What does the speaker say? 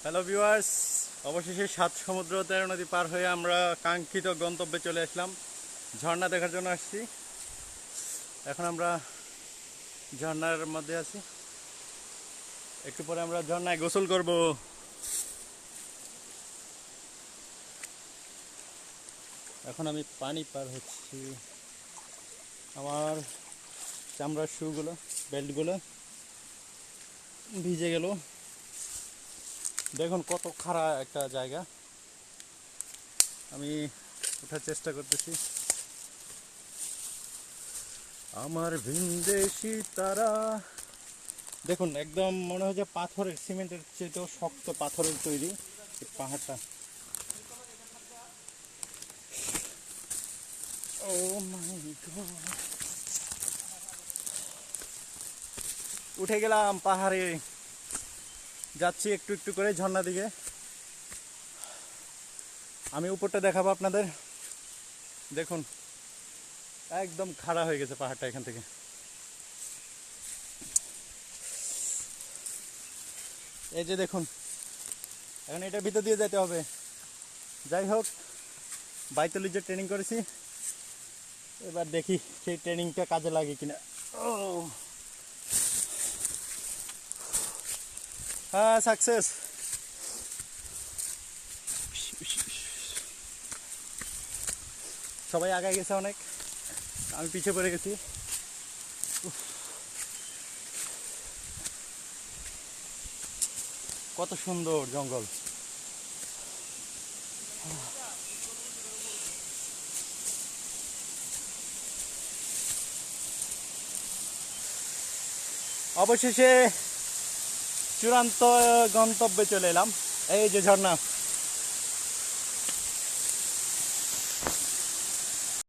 Hello viewers, অবশেষে 7 সমুদ্র 13 নদী পার হয়ে আমরা কাঙ্ক্ষিত গন্তব্যে চলে আসলাম। ঝর্ণা দেখার জন্য আসছি। এখন আমরা ঝর্ণার মধ্যে আছি। একটু পরে আমরা ঝর্ণায় গোসল করব। এখন আমি পানি পার হচ্ছি। আমার চামড়ার শুগুলো, বেল্টগুলো ভিজে গেল। দেখুন কত খাড়া একটা জায়গা। আমি ওঠার চেষ্টা করতেছি। আমার ভিনদেশি তারা, দেখুন একদম মনে হয় যে পাথরের, সিমেন্টের চেয়েও শক্ত পাথরের তৈরি এই পাহাড়টা। ও মাই গড, উঠে গেলাম পাহাড়ে, যাচ্ছি একটু একটু করে ঝর্ণা দিকে। আমি উপরটা দেখাবো আপনাদের। দেখুন একদম খাড়া হয়ে গেছে পাহাড়টা এখান থেকে। এই যে দেখুন, এখন এটার ভিতর দিয়ে যেতে হবে। যাই হোক, বাইতলি যে ট্রেনিং করেছি, এবার দেখি সেই ট্রেনিংটা কাজে লাগে কিনা। ও হ্যাঁ, সাকসেস। সবাই আগায় গেছে অনেক, আমি পিছিয়ে পড়ে গেছি। কত সুন্দর জঙ্গল। অবশেষে চূড়ান্ত গন্তব্যে চলে এলাম। এই যে ঝর্ণা।